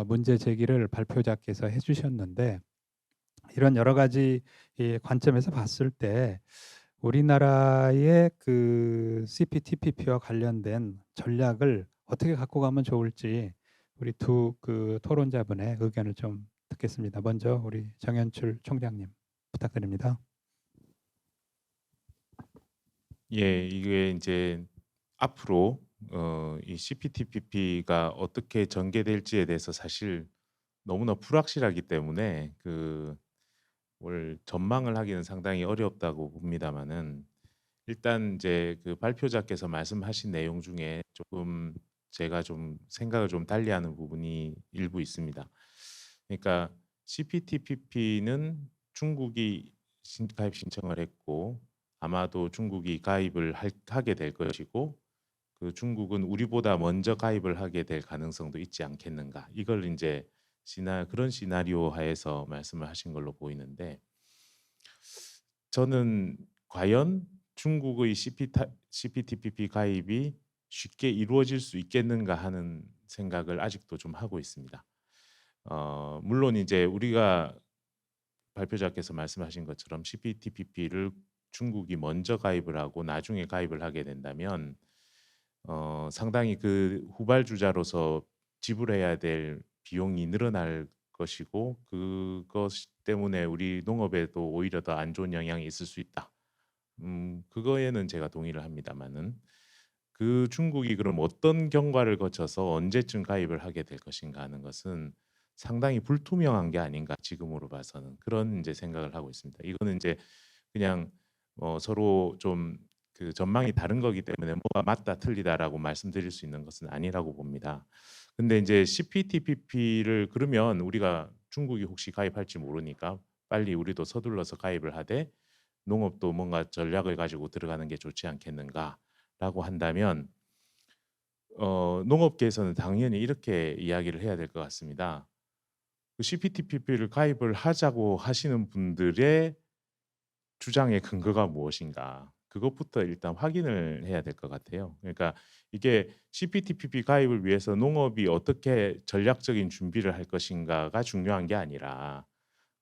문제 제기를 발표자께서 해주셨는데, 이런 여러 가지 이 관점에서 봤을 때 우리나라의 그 CPTPP와 관련된 전략을 어떻게 갖고 가면 좋을지 우리 두 그 토론자분의 의견을 좀 듣겠습니다. 먼저 우리 정현출 총장님 부탁드립니다. 예, 이게 이제 앞으로 이 CPTPP가 어떻게 전개될지에 대해서 사실 너무나 불확실하기 때문에 뭘 전망을 하기는 상당히 어렵다고 봅니다만은, 일단 이제 그 발표자께서 말씀하신 내용 중에 조금 제가 좀 생각을 좀 달리하는 부분이 일부 있습니다. 그러니까 CPTPP는 중국이 가입 신청을 했고, 아마도 중국이 가입을 하게 될 것이고, 그 중국은 우리보다 먼저 가입을 하게 될 가능성도 있지 않겠는가. 이걸 이제 그런 시나리오 하에서 말씀을 하신 걸로 보이는데, 저는 과연 중국의 CPTPP 가입이 쉽게 이루어질 수 있겠는가 하는 생각을 아직도 좀 하고 있습니다. 물론 이제 우리가 발표자께서 말씀하신 것처럼 CPTPP를 중국이 먼저 가입을 하고 나중에 가입을 하게 된다면 상당히 그 후발주자로서 지불해야 될 비용이 늘어날 것이고, 그것 때문에 우리 농업에도 오히려 더 안 좋은 영향이 있을 수 있다. 그거에는 제가 동의를 합니다만은, 그 중국이 그럼 어떤 경과를 거쳐서 언제쯤 가입을 하게 될 것인가 하는 것은 상당히 불투명한 게 아닌가, 지금으로 봐서는 그런 이제 생각을 하고 있습니다. 이거는 이제 그냥 서로 좀 그 전망이 다른 거기 때문에 뭐가 맞다 틀리다라고 말씀드릴 수 있는 것은 아니라고 봅니다. 근데 이제 CPTPP를 그러면 우리가 중국이 혹시 가입할지 모르니까 빨리 우리도 서둘러서 가입을 하되 농업도 뭔가 전략을 가지고 들어가는 게 좋지 않겠는가라고 한다면, 농업계에서는 당연히 이렇게 이야기를 해야 될 것 같습니다. 그 CPTPP를 가입을 하자고 하시는 분들의 주장의 근거가 무엇인가, 그것부터 일단 확인을 해야 될 것 같아요. 그러니까 이게 CPTPP 가입을 위해서 농업이 어떻게 전략적인 준비를 할 것인가가 중요한 게 아니라,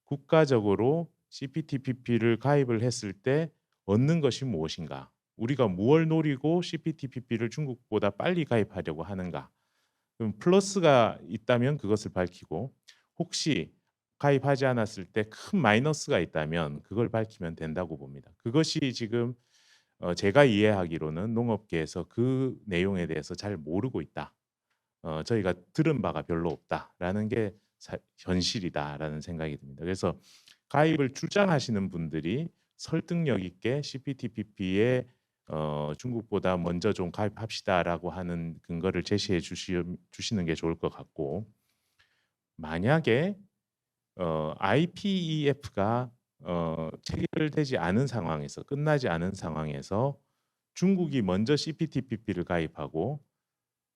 국가적으로 CPTPP를 가입을 했을 때 얻는 것이 무엇인가, 우리가 무엇을 노리고 CPTPP를 중국보다 빨리 가입하려고 하는가, 그럼 플러스가 있다면 그것을 밝히고, 혹시 가입하지 않았을 때 큰 마이너스가 있다면 그걸 밝히면 된다고 봅니다. 그것이 지금 제가 이해하기로는 농업계에서 그 내용에 대해서 잘 모르고 있다. 저희가 들은 바가 별로 없다라는 게 현실이다라는 생각이 듭니다. 그래서 가입을 주장하시는 분들이 설득력 있게 CPTPP에 중국보다 먼저 좀 가입합시다라고 하는 근거를 제시해 주시는 게 좋을 것 같고, 만약에 IPEF가 체결되지 않은 상황에서, 끝나지 않은 상황에서 중국이 먼저 CPTPP를 가입하고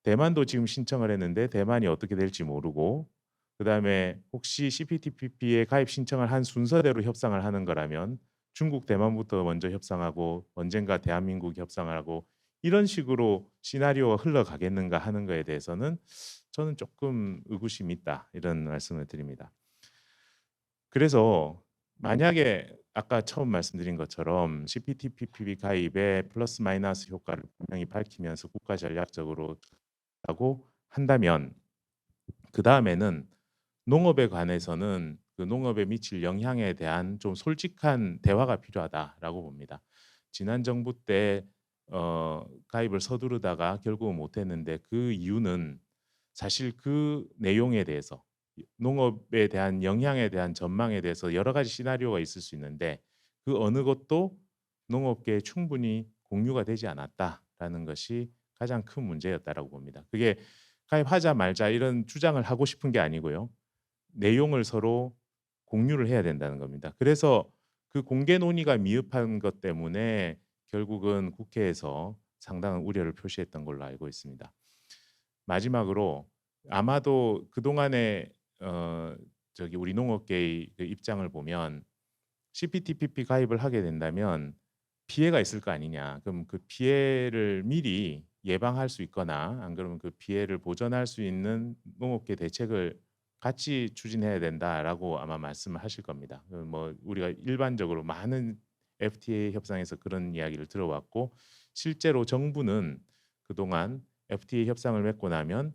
대만도 지금 신청을 했는데 대만이 어떻게 될지 모르고, 그다음에 혹시 CPTPP에 가입 신청을 한 순서대로 협상을 하는 거라면 중국 대만부터 먼저 협상하고 언젠가 대한민국이 협상을 하고, 이런 식으로 시나리오가 흘러가겠는가 하는 거에 대해서는 저는 조금 의구심이 있다, 이런 말씀을 드립니다. 그래서 만약에 아까 처음 말씀드린 것처럼 CPTPP 가입의 플러스 마이너스 효과를 분명히 밝히면서 국가 전략적으로 하고 한다면 그 다음에는 농업에 관해서는 그 농업에 미칠 영향에 대한 좀 솔직한 대화가 필요하다라고 봅니다. 지난 정부 때 가입을 서두르다가 결국은 못했는데 그 이유는 사실 그 내용에 대해서 농업에 대한 영향에 대한 전망에 대해서 여러 가지 시나리오가 있을 수 있는데 그 어느 것도 농업계에 충분히 공유가 되지 않았다라는 것이 가장 큰 문제였다라고 봅니다. 그게 가입하자 말자 이런 주장을 하고 싶은 게 아니고요. 내용을 서로 공유를 해야 된다는 겁니다. 그래서 그 공개 논의가 미흡한 것 때문에 결국은 국회에서 상당한 우려를 표시했던 걸로 알고 있습니다. 마지막으로 아마도 그동안에 저기 우리 농업계의 그 입장을 보면 CPTPP 가입을 하게 된다면 피해가 있을 거 아니냐. 그럼 그 피해를 미리 예방할 수 있거나 안 그러면 그 피해를 보전할 수 있는 농업계 대책을 같이 추진해야 된다라고 아마 말씀을 하실 겁니다. 뭐 우리가 일반적으로 많은 FTA 협상에서 그런 이야기를 들어왔고 실제로 정부는 그동안 FTA 협상을 맺고 나면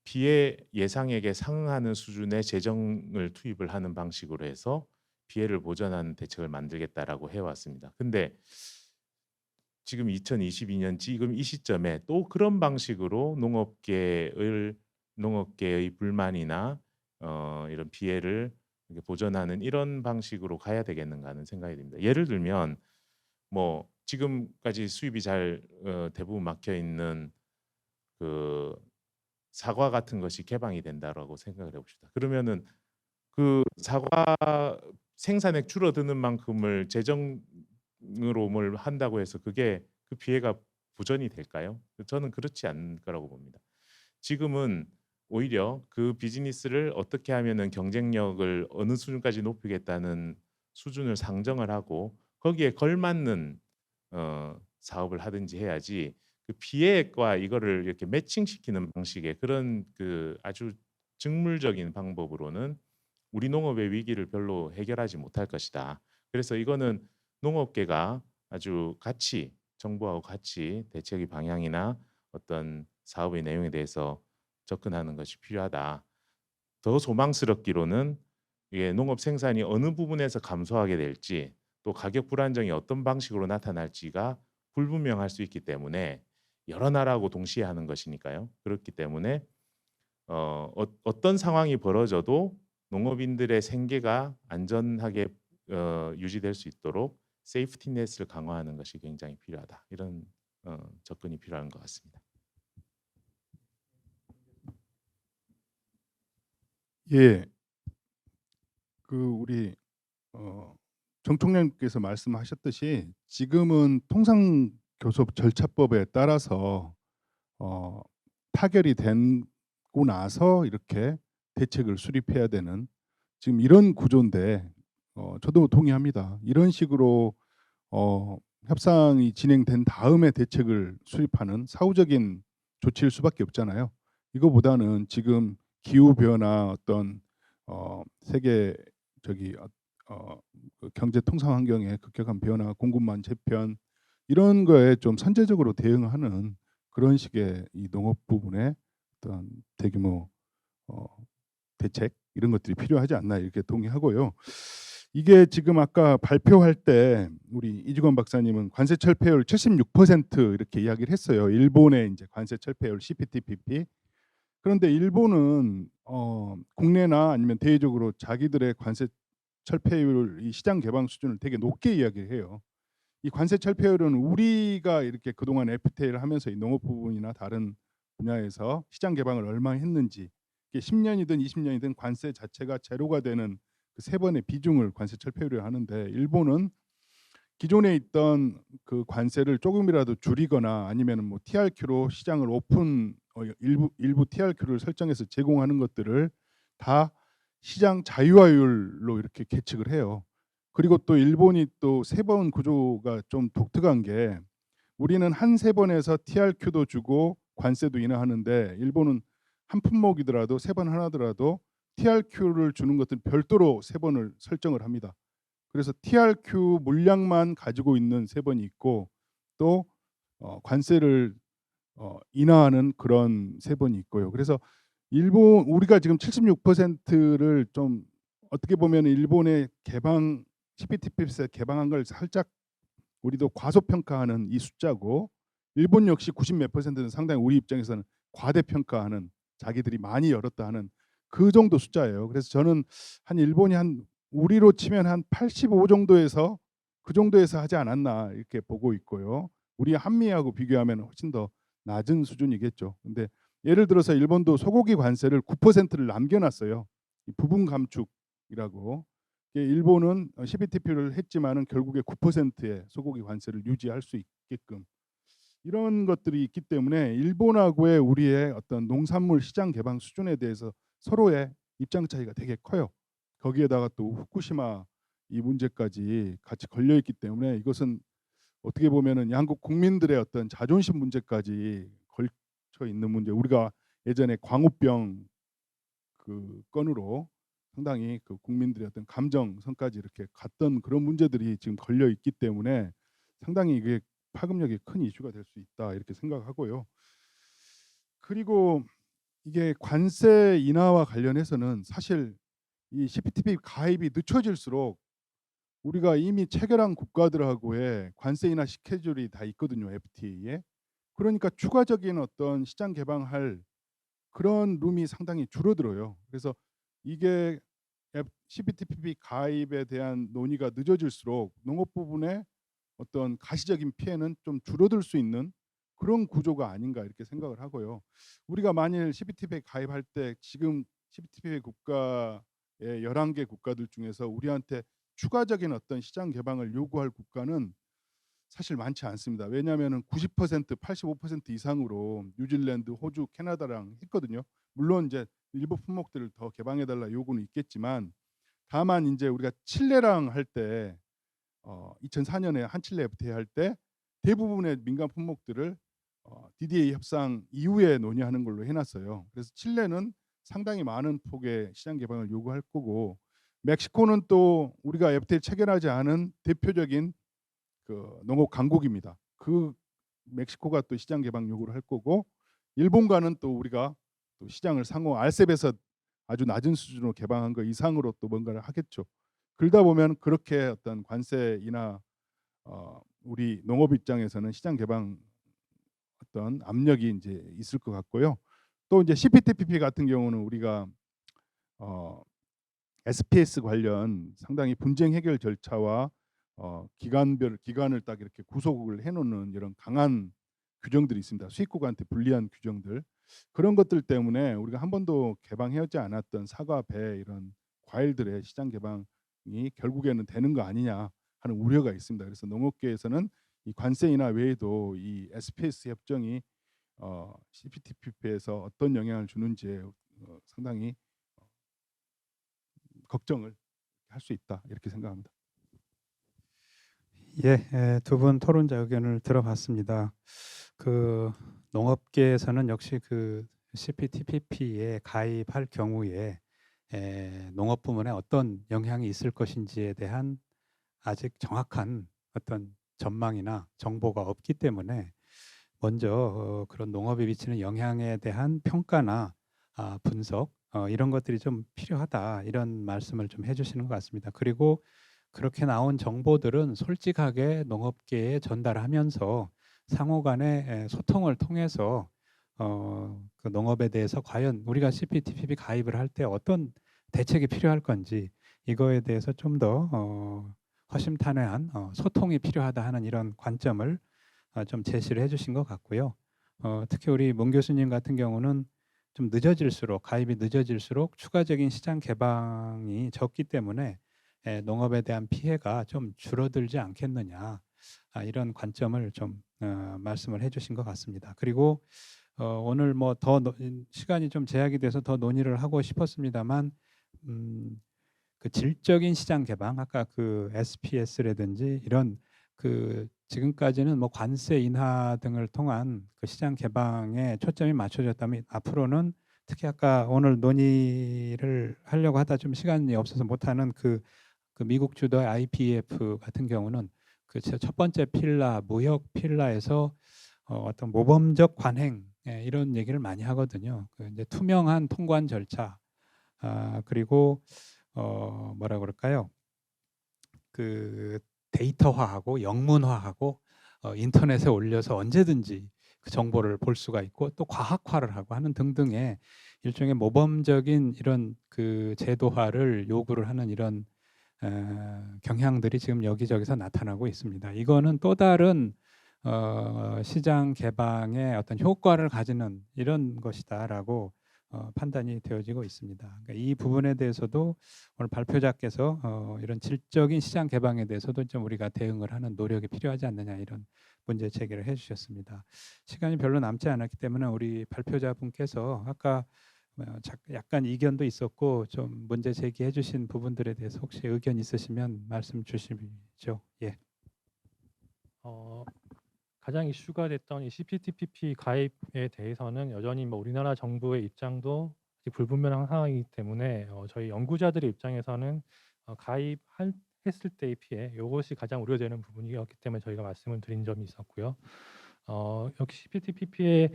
피해 예상액에 상응하는 수준의 재정을 투입을 하는 방식으로 해서 피해를 보전하는 대책을 만들겠다라고 해왔습니다. 근데 지금 2022년 지금 이 시점에 또 그런 방식으로 농업계의 불만이나 이런 피해를 이렇게 보전하는 이런 방식으로 가야 되겠는가 하는 생각이 듭니다. 예를 들면 뭐 지금까지 수입이 잘 대부분 막혀 있는 그 사과 같은 것이 개방이 된다라고 생각을 해봅시다. 그러면은 그 사과 생산액 줄어드는 만큼을 재정으로 뭘 한다고 해서 그게 그 피해가 부전이 될까요? 저는 그렇지 않을 거라고 봅니다. 지금은 오히려 그 비즈니스를 어떻게 하면은 경쟁력을 어느 수준까지 높이겠다는 수준을 상정을 하고 거기에 걸맞는 사업을 하든지 해야지 그 피해액과 이거를 이렇게 매칭시키는 방식의 그런 그 아주 즉물적인 방법으로는 우리 농업의 위기를 별로 해결하지 못할 것이다. 그래서 이거는 농업계가 아주 같이 정부하고 같이 대책의 방향이나 어떤 사업의 내용에 대해서 접근하는 것이 필요하다. 더 소망스럽기로는 이게 농업 생산이 어느 부분에서 감소하게 될지 또 가격 불안정이 어떤 방식으로 나타날지가 불분명할 수 있기 때문에 여러 나라하고 동시에 하는 것이니까요. 그렇기 때문에 어떤 상황이 벌어져도 농업인들의 생계가 안전하게 유지될 수 있도록 세이프티넷을 강화하는 것이 굉장히 필요하다. 이런 접근이 필요한 것 같습니다. 예, 그 우리 정 총장님께서 말씀하셨듯이 지금은 통상교섭 절차법에 따라서 타결이 되고 나서 이렇게 대책을 수립해야 되는 지금 이런 구조인데 저도 동의합니다. 이런 식으로 협상이 진행된 다음에 대책을 수립하는 사후적인 조치일 수밖에 없잖아요. 이거보다는 지금 기후 변화 어떤 세계 저기 그 경제 통상 환경의 급격한 변화, 공급망 재편 이런 거에 좀 선제적으로 대응하는 그런 식의 이 농업 부분의 어떤 대규모 대책 이런 것들이 필요하지 않나 이렇게 동의하고요. 이게 지금 아까 발표할 때 우리 이주건 박사님은 관세 철폐율 76% 이렇게 이야기를 했어요. 일본의 이제 관세 철폐율 CPTPP. 그런데 일본은 국내나 아니면 대외적으로 자기들의 관세 철폐율 이 시장 개방 수준을 되게 높게 이야기해요. 이 관세 철폐율은 우리가 이렇게 그동안 FTA를 하면서 이 농업 부분이나 다른 분야에서 시장 개방을 얼마나 했는지 이게 10년이든 20년이든 관세 자체가 제로가 되는 그 세 번의 비중을 관세 철폐율을 하는데 일본은 기존에 있던 그 관세를 조금이라도 줄이거나 아니면 뭐 TRQ로 시장을 오픈 일부 TRQ를 설정해서 제공하는 것들을 다 시장 자유화율로 이렇게 계측을 해요. 그리고 또 일본이 또 세 번 구조가 좀 독특한 게 우리는 한 세 번에서 TRQ도 주고 관세도 인하하는데 일본은 한 품목이더라도 세 번 하나더라도 TRQ를 주는 것들 별도로 세 번을 설정을 합니다. 그래서 TRQ 물량만 가지고 있는 세번이 있고 또 관세를 인하하는 그런 세번이 있고요. 그래서 일본 우리가 지금 76%를 좀 어떻게 보면 일본의 개방 CPTPP에서 개방한 걸 살짝 우리도 과소평가하는 이 숫자고 일본 역시 90 몇 %는 상당히 우리 입장에서는 과대평가하는 자기들이 많이 열었다 하는 그 정도 숫자예요. 그래서 저는 한 일본이 한 우리로 치면 한 85 정도에서 그 정도에서 하지 않았나 이렇게 보고 있고요. 우리 한미하고 비교하면 훨씬 더 낮은 수준이겠죠. 근데 예를 들어서 일본도 소고기 관세를 9%를 남겨놨어요. 이 부분 감축이라고. 일본은 CPTP를 했지만은 결국에 9%의 소고기 관세를 유지할 수 있게끔 이런 것들이 있기 때문에 일본하고의 우리의 어떤 농산물 시장 개방 수준에 대해서 서로의 입장 차이가 되게 커요. 거기에다가 또 후쿠시마 이 문제까지 같이 걸려 있기 때문에 이것은 어떻게 보면은 한국 국민들의 어떤 자존심 문제까지 걸쳐 있는 문제. 우리가 예전에 광우병 그 건으로 상당히 그 국민들의 어떤 감정선까지 이렇게 갔던 그런 문제들이 지금 걸려 있기 때문에 상당히 이게 파급력이 큰 이슈가 될 수 있다 이렇게 생각하고요. 그리고 이게 관세 인하와 관련해서는 사실 이 CPTP 가입이 늦춰질수록 우리가 이미 체결한 국가들하고의 관세 인하 스케줄이 다 있거든요. FTA에. 그러니까 추가적인 어떤 시장 개방할 그런 룸이 상당히 줄어들어요. 그래서 이게 CPTPP 가입에 대한 논의가 늦어질수록 농업 부분의 어떤 가시적인 피해는 좀 줄어들 수 있는 그런 구조가 아닌가 이렇게 생각을 하고요. 우리가 만일 CPTP에 가입할 때 지금 CPTP 국가의 11개 국가들 중에서 우리한테 추가적인 어떤 시장 개방을 요구할 국가는 사실 많지 않습니다. 왜냐하면 90%, 85% 이상으로 뉴질랜드, 호주, 캐나다랑 했거든요. 물론 이제 일부 품목들을 더 개방해달라 요구는 있겠지만 다만 이제 우리가 칠레랑 할 때 2004년에 한칠레 FTA 할 때 대부분의 민간 품목들을 DDA 협상 이후에 논의하는 걸로 해놨어요. 그래서 칠레는 상당히 많은 폭의 시장 개방을 요구할 거고 멕시코는 또 우리가 FTA 체결하지 않은 대표적인 그 농업 강국입니다. 그 멕시코가 또 시장 개방 요구를 할 거고 일본과는 또 우리가 또 시장을 상호 RCEP에서 아주 낮은 수준으로 개방한 거 이상으로 또 뭔가를 하겠죠. 그러다 보면 그렇게 어떤 관세 인하 우리 농업 입장에서는 시장 개방 어떤 압력이 이제 있을 것 같고요. 또 이제 CPTPP 같은 경우는 우리가 SPS 관련 상당히 분쟁 해결 절차와 기간을 딱 이렇게 구속을 해놓는 이런 강한 규정들이 있습니다. 수입국한테 불리한 규정들 그런 것들 때문에 우리가 한 번도 개방하지 않았던 사과, 배 이런 과일들의 시장 개방이 결국에는 되는 거 아니냐 하는 우려가 있습니다. 그래서 농업계에서는 이 관세 인하 외에도 이 SPS 협정이 CPTPP에서 어떤 영향을 주는지에 상당히 걱정을 할 수 있다 이렇게 생각합니다. 예, 두 분 토론자 의견을 들어봤습니다. 그 농업계에서는 역시 그 CPTPP에 가입할 경우에 농업 부문에 어떤 영향이 있을 것인지에 대한 아직 정확한 어떤 전망이나 정보가 없기 때문에 먼저 그런 농업에 미치는 영향에 대한 평가나 분석 이런 것들이 좀 필요하다 이런 말씀을 좀 해주시는 것 같습니다. 그리고 그렇게 나온 정보들은 솔직하게 농업계에 전달하면서 상호 간의 소통을 통해서 그 농업에 대해서 과연 우리가 CPTPP 가입을 할 때 어떤 대책이 필요할 건지 이거에 대해서 좀 더 허심탄회한 소통이 필요하다 하는 이런 관점을 좀 제시를 해주신 것 같고요. 특히 우리 문 교수님 같은 경우는 좀 늦어질수록 가입이 늦어질수록 추가적인 시장 개방이 적기 때문에 농업에 대한 피해가 좀 줄어들지 않겠느냐 이런 관점을 좀 말씀을 해주신 것 같습니다. 그리고 오늘 뭐 더 시간이 좀 제약이 돼서 더 논의를 하고 싶었습니다만 그 질적인 시장 개방 아까 그 SPS라든지 이런 그 지금까지는 뭐 관세 인하 등을 통한 그 시장 개방에 초점이 맞춰졌다면 앞으로는 특히 아까 오늘 논의를 하려고 하다 좀 시간이 없어서 못하는 그 그 미국 주도의 IPEF 같은 경우는 그 첫 번째 필라 무역 필라에서 어떤 모범적 관행 이런 얘기를 많이 하거든요. 그 이제 투명한 통관 절차 그리고 뭐라 그럴까요? 그 데이터화하고 영문화하고 인터넷에 올려서 언제든지 그 정보를 볼 수가 있고 또 과학화를 하고 하는 등등의 일종의 모범적인 이런 그 제도화를 요구를 하는 이런 경향들이 지금 여기저기서 나타나고 있습니다. 이거는 또 다른 시장 개방의 어떤 효과를 가지는 이런 것이다라고 판단이 되어지고 있습니다. 그러니까 이 부분에 대해서도 오늘 발표자께서 이런 질적인 시장 개방에 대해서도 좀 우리가 대응을 하는 노력이 필요하지 않느냐 이런 문제 제기를 해주셨습니다. 시간이 별로 남지 않았기 때문에 우리 발표자분께서 아까 약간 이견도 있었고 좀 문제 제기해 주신 부분들에 대해서 혹시 의견 있으시면 말씀 주시죠. 예. 가장 이슈가 됐던 이 CPTPP 가입에 대해서는 여전히 뭐 우리나라 정부의 입장도 아직 불분명한 상황이기 때문에 저희 연구자들의 입장에서는 가입했을 때의 피해 이것이 가장 우려되는 부분이었기 때문에 저희가 말씀을 드린 점이 있었고요. 역시 CPTPP에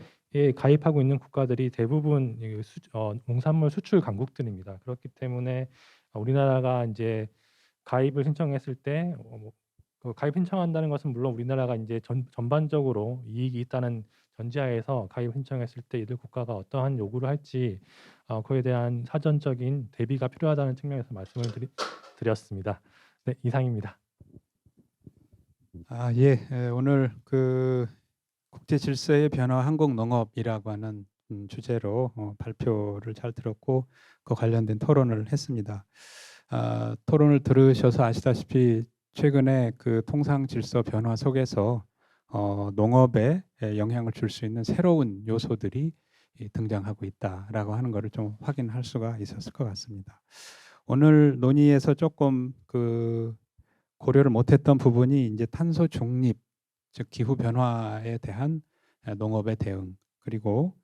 가입하고 있는 국가들이 대부분 농산물 수출 강국들입니다. 그렇기 때문에 우리나라가 이제 가입을 신청했을 때 그 가입 신청한다는 것은 물론 우리나라가 이제 전반적으로 이익이 있다는 전제하에서 가입 신청했을 때 이들 국가가 어떠한 요구를 할지 그에 대한 사전적인 대비가 필요하다는 측면에서 말씀을 드렸습니다. 네, 이상입니다. 예. 오늘 그 국제 질서의 변화 한국 농업이라고 하는 주제로 발표를 잘 들었고 그 관련된 토론을 했습니다. 토론을 들으셔서 아시다시피 최근에 그 통상 질서 변화 속에서 농업에 영향을 줄 수 있는 새로운 요소들이 등장하고 있다라고 하는 것을 좀 확인할 수가 있었을 것 같습니다. 오늘 논의에서 조금 그 고려를 못했던 부분이 이제 탄소 중립, 즉 기후 변화에 대한 농업의 대응, 그리고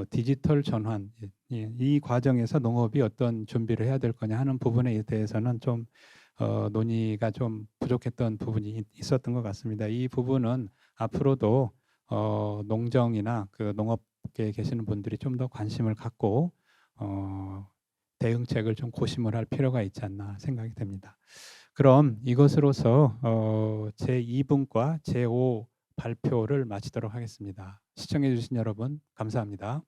디지털 전환, 이 과정에서 농업이 어떤 준비를 해야 될 거냐 하는 부분에 대해서는 좀 논의가 좀 부족했던 부분이 있었던 것 같습니다. 이 부분은 앞으로도 농정이나 그 농업계에 계시는 분들이 좀 더 관심을 갖고 대응책을 좀 고심을 할 필요가 있지 않나 생각이 됩니다. 그럼 이것으로서 제2분과 제5 발표를 마치도록 하겠습니다. 시청해 주신 여러분 감사합니다.